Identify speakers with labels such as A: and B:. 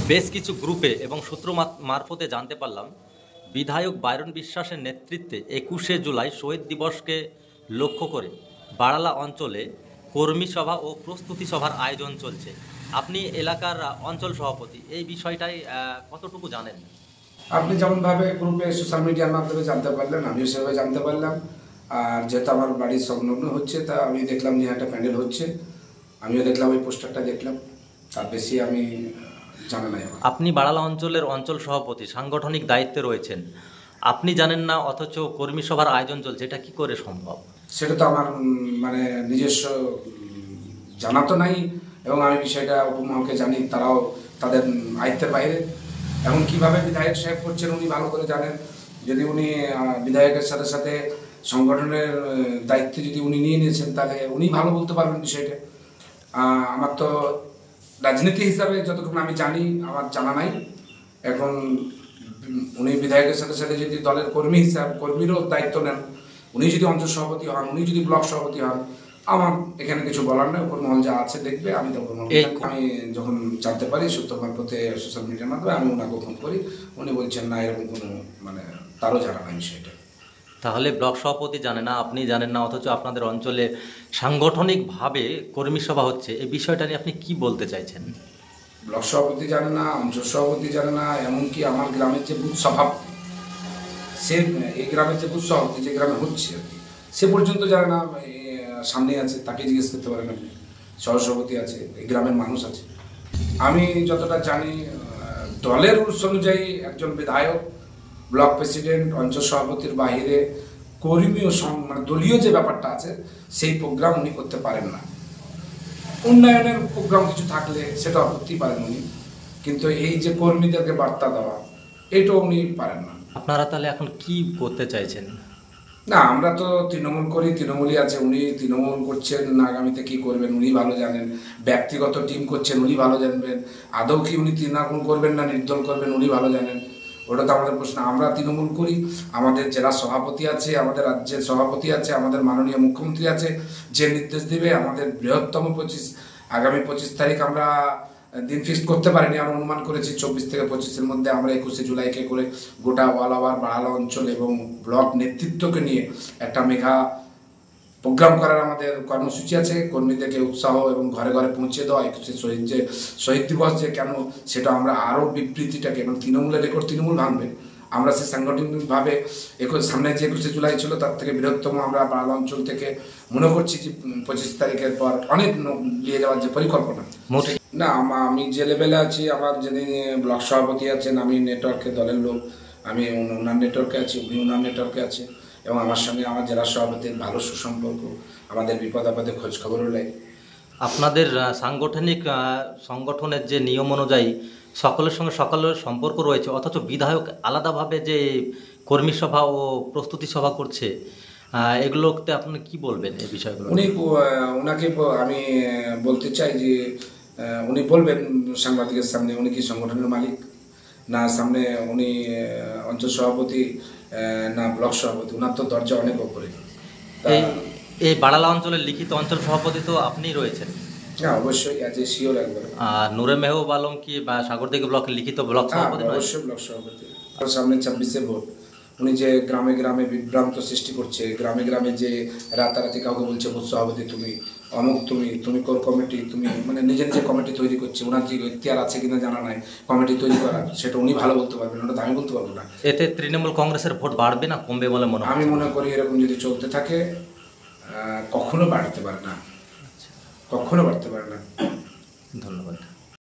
A: বেশ কিছু গ্রুপে এবং সূত্র মারফতে জানতে পারলাম বিধায়ক বাইরন বিশ্বাসের নেতৃত্বে ২১শে জুলাই শহীদ দিবসকে লক্ষ্য করে বাড়ালা অঞ্চলে কর্মী সভা ও প্রস্তুতি সভার আয়োজন চলছে। আপনি এলাকার অঞ্চল সভাপতি, এই বিষয়টাই কতটুকু জানেন?
B: আপনি যেমনভাবে গ্রুপে সোশ্যাল মিডিয়ার মাধ্যমে জানতে পারলেন, আমিও সেভাবে জানতে পারলাম। আর যেহেতু আমার বাড়ির সংলগ্ন হচ্ছে, তা আমি দেখলাম যে একটা প্যান্ডেল হচ্ছে, আমিও দেখলাম, ওই পোস্টারটা দেখলাম, তার বেশি আমি জানা নাই।
A: আপনি বাড়ালা অঞ্চলের অঞ্চল সভাপতি, সাংগঠনিক দায়িত্বে রয়েছেন, আপনি জানেন না অথচ কর্মী সভার আয়োজন চলছে, এটা কি করে সম্ভব?
B: সেটা তো আমার মানে নিজস্ব জানা তো নাই, এবং আমি বিষয়টা উপমহলকে জানি, তারাও তাদের আয়ত্তের বাইরে। এখন কিভাবে বিধায়ক সাহেব করছেন উনি ভালো করে জানেন। যদি উনি বিধায়কের সাথে সাথে সংগঠনের দায়িত্ব যদি উনি নিয়ে নিয়েছেন, তাহলে উনি ভালো বলতে পারবেন বিষয়টা। আমার তো রাজনীতি হিসাবে যতটুকু আমি জানি, আমার জানা নাই। এখন উনি বিধায়কের সাথে সাথে যদি দলের কর্মী হিসাবে কর্মীরও দায়িত্ব নেন, উনি যদি অঞ্চল সভাপতি হন, উনি যদি ব্লক সভাপতি হন, আমার এখানে কিছু বলার নেই। উপর মহল যা আছে দেখবে। আমি তো আমি যখন জানতে পারি সূত্র মারফতে সোশ্যাল মিডিয়ার মাধ্যমে, আমি ওনাকে ফোন করি, উনি বলছেন না, এরকম কোনো মানে তারও জানা নাই বিষয়টা।
A: তাহলে ব্লক সভাপতি জানে না, আপনি জানেন না, অথচ আপনাদের অঞ্চলে সাংগঠনিকভাবে কর্মী সভা হচ্ছে, এই বিষয়টা নিয়ে আপনি কি বলতে চাইছেন?
B: ব্লক সভাপতি জানে না, অঞ্চল সভাপতি জানে না, এমনকি আমার গ্রামের যে বুথ সভাপতি, সে এই গ্রামের যে বুথ সভাপতি যে গ্রামে হচ্ছে আর কি, সে পর্যন্ত জানে না। সামনে আছে, তাকে জিজ্ঞেস করতে পারেন আপনি। সহসভাপতি আছে, এই গ্রামের মানুষ আছে। আমি যতটা জানি, দলের রুলস অনুযায়ী একজন বিধায়ক, ব্লক প্রেসিডেন্ট, অঞ্চল সভাপতির বাহিরে কর্মী ও মানে দলীয় যে ব্যাপারটা আছে, সেই প্রোগ্রাম উনি করতে পারেন না। উন্নয়নের প্রোগ্রাম কিছু থাকলে সেটা করতেই পারেন উনি, কিন্তু এই যে কর্মীদেরকে বার্তা দেওয়া, এটাও উনি পারেন না।
A: আপনারা তাহলে এখন কি করতে চাইছেন?
B: না, আমরা তো তৃণমূল করি, তৃণমূলই আছে। উনি তৃণমূল করছেন, আগামীতে কি করবেন উনি ভালো জানেন। ব্যক্তিগত টিম করছেন, উনি ভালো জানবেন। আদৌ কি উনি তৃণমূল করবেন না নির্দল করবেন, উনি ভালো জানেন। ওটা তো আমাদের প্রশ্ন। আমরা তৃণমূল করি, আমাদের জেলা সভাপতি আছে, আমাদের রাজ্যের সভাপতি আছে, আমাদের মাননীয় মুখ্যমন্ত্রী আছে, যে নির্দেশ দেবে। আমাদের বৃহত্তম আগামী 25 তারিখ আমরা দিন ফিক্সড করতে পারিনি, আমরা অনুমান করেছি 24 থেকে 25-এর মধ্যে আমরা 21শে জুলাইকে করে গোটা অল ওভার বাড়ালা অঞ্চল এবং ব্লক নেতৃত্বকে নিয়ে একটা মেগা প্রোগ্রাম করার আমাদের কর্মসূচি আছে। কর্মীদেরকে উৎসাহ এবং ঘরে ঘরে পৌঁছে দেওয়া, 21শে শহীদ দিবস যে কেন, সেটা আমরা আরও বিবৃতিটাকে, এবং তৃণমূলের রেকর্ড তৃণমূল ভাঙবে। আমরা সে সাংগঠনিকভাবে সামনে যে 21শে জুলাই ছিল, তার থেকে বৃহত্তম আমরা বাড়ালা অঞ্চল থেকে মনে করছি যে 25 তারিখের পর অনেক নিয়ে যাওয়ার যে পরিকল্পনা। না, আমি যে লেভেলে আছি, আমার যিনি ব্লক সভাপতি আছেন, আমি নেটওয়ার্কে দলের লোক, আমি ওনার নেটওয়ার্কে আছি, উনি ওনার নেটওয়ার্কে আছে, এবং আমার সঙ্গে আমার জেলা সভাপতির ভালো সুসম্পর্ক। আমাদের বিপদ আপদে খোঁজ খবরও নেয়।
A: আপনাদের সাংগঠনিক সংগঠনের যে নিয়ম অনুযায়ী সকলের সঙ্গে সকলের সম্পর্ক রয়েছে, অথচ বিধায়ক আলাদাভাবে যে কর্মী সভা ও প্রস্তুতি সভা করছে, এগুলোতে আপনি কি বলবেন এই বিষয়গুলো?
B: ওনাকে আমি বলতে চাই যে উনি বলবেন সাংবাদিকের সামনে, উনি কি সংগঠনের মালিক না, সামনে উনি অঞ্চল সভাপতি না ব্লক সভাপতি, ওনার তো দরজা অনেক ওপরে।
A: এই বাড়ালা অঞ্চলের লিখিত অঞ্চল সভাপতি তো আপনিই রয়েছেন।
B: হ্যাঁ, অবশ্যই আছে, শিওর একবার।
A: আর নূরে মেহবুব আলম কি বা সাগরদিঘি ব্লকের লিখিত ব্লক সভাপতি?
B: অবশ্যই ব্লক সভাপতি। সামনে 26শে ভোট, উনি যে গ্রামে গ্রামে বিভ্রান্ত সৃষ্টি করছে, গ্রামে গ্রামে যে রাতারাতি কাউকে বলছে বুথ সভাপতি তুমি, অমুক তুমি কোর কমিটি, তুমি মানে নিজের যে কমিটি তৈরি করছে, ওনার যে এখতিয়ার আছে কিনা জানা নাই কমিটি তৈরি করার, সেটা উনি ভালো বলতে পারবেন, ওটা তো আমি বলতে পারবো না।
A: এতে তৃণমূল কংগ্রেসের ভোট বাড়বে না কমবে বলে মনে হয়?
B: আমি মনে করি এরকম যদি চলতে থাকে কখনো বাড়তে পারে না, কখনো বাড়তে পারে না।